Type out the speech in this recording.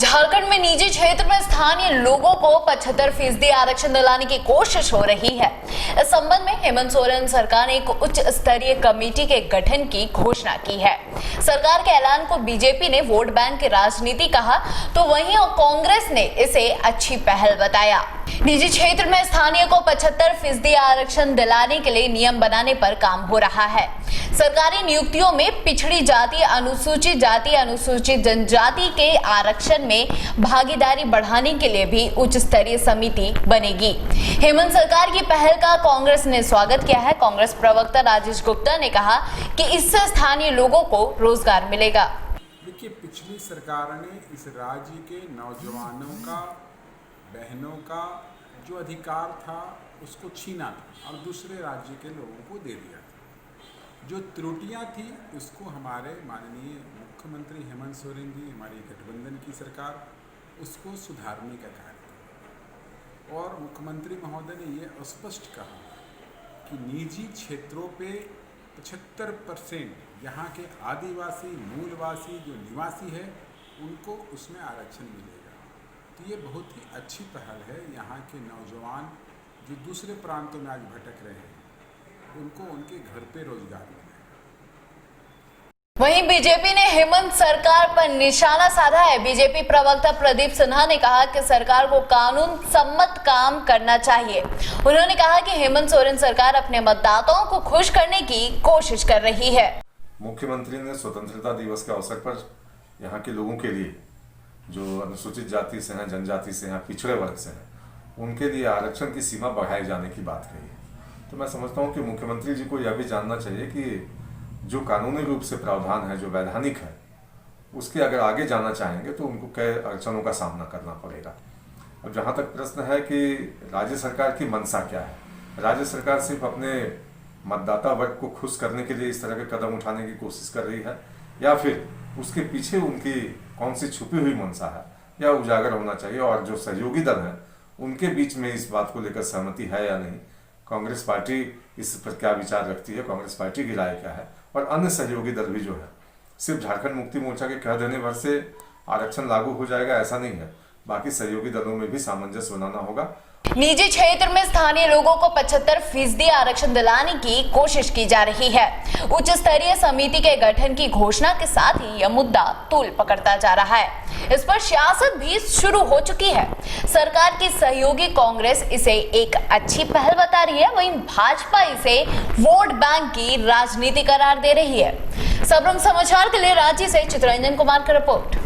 झारखंड में निजी क्षेत्र में स्थानीय लोगों को 75% आरक्षण दिलाने की कोशिश हो रही है। इस संबंध में हेमंत सोरेन सरकार ने एक उच्च स्तरीय कमेटी के गठन की घोषणा की है। सरकार के ऐलान को बीजेपी ने वोट बैंक की राजनीति कहा, तो वहीं कांग्रेस ने इसे अच्छी पहल बताया। निजी क्षेत्र में स्थानीय को 75% आरक्षण दिलाने के लिए नियम बनाने पर काम हो रहा है। सरकारी नियुक्तियों में पिछड़ी जाति, अनुसूचित जनजाति के आरक्षण में भागीदारी बढ़ाने के लिए भी उच्च स्तरीय समिति बनेगी। हेमंत सरकार की पहल का कांग्रेस ने स्वागत किया है। कांग्रेस प्रवक्ता राजेश गुप्ता ने कहा कि इससे स्थानीय लोगों को रोजगार मिलेगा। देखिए, पिछली सरकार ने इस राज्य के नौजवानों का, बहनों का जो अधिकार था उसको छीना था और दूसरे राज्य के लोगों को दे दिया था। जो त्रुटियां थी उसको हमारे माननीय मुख्यमंत्री हेमंत सोरेन जी, हमारी गठबंधन की सरकार, उसको सुधारने का कार्य किया। और मुख्यमंत्री महोदय ने ये स्पष्ट कहा कि निजी क्षेत्रों पे 75% यहाँ के आदिवासी, मूलवासी जो निवासी है उनको उसमें आरक्षण मिलेगा। तो ये बहुत ही अच्छी पहल है। यहाँ के नौजवान जो दूसरे प्रांतों में आज भटक रहे हैं उनको उनके घर पे रोजगार मिलेगा। वहीं बीजेपी ने हेमंत सरकार पर निशाना साधा है। बीजेपी प्रवक्ता प्रदीप सिन्हा ने कहा कि सरकार को कानून सम्मत काम करना चाहिए। उन्होंने कहा कि हेमंत सोरेन सरकार अपने मतदाताओं को खुश करने की कोशिश कर रही है। मुख्यमंत्री ने स्वतंत्रता दिवस के अवसर पर यहाँ के लोगों के लिए, जो अनुसूचित जाति से हैं, जनजाति से हैं, पिछड़े वर्ग से हैं, उनके लिए आरक्षण की सीमा बढ़ाए जाने की बात कही है। तो मैं समझता हूँ कि मुख्यमंत्री जी को यह भी जानना चाहिए कि जो कानूनी रूप से प्रावधान है, जो वैधानिक है, उसके अगर आगे जाना चाहेंगे तो उनको कई अड़चनों का सामना करना पड़ेगा। अब जहाँ तक प्रश्न है कि राज्य सरकार की मंशा क्या है, राज्य सरकार सिर्फ अपने मतदाता वर्ग को खुश करने के लिए इस तरह के कदम उठाने की कोशिश कर रही है, या फिर उसके पीछे उनकी कौन सी छुपी हुई मंशा है, या उजागर होना चाहिए। और जो सहयोगी दल हैं उनके बीच में इस बात को लेकर सहमति है या नहीं, कांग्रेस पार्टी इस पर क्या विचार रखती है, कांग्रेस पार्टी की राय क्या है, और अन्य सहयोगी दल भी जो है, सिर्फ झारखंड मुक्ति मोर्चा के कह देने भर से आरक्षण लागू हो जाएगा ऐसा नहीं है। बाकी सहयोगी दलों में भी सामंजस्य बनाना होगा। निजी क्षेत्र में स्थानीय लोगों को 75% आरक्षण दिलाने की कोशिश की जा रही है। उच्च स्तरीय समिति के गठन की घोषणा के साथ ही यह मुद्दा तूल पकड़ता जा रहा है। इस पर सियासत भी शुरू हो चुकी है। सरकार की सहयोगी कांग्रेस इसे एक अच्छी पहल बता रही है, वहीं भाजपा इसे वोट बैंक की राजनीति करार दे रही है। सबरंग समाचार के लिए रांची से चित्रंजन कुमार की रिपोर्ट।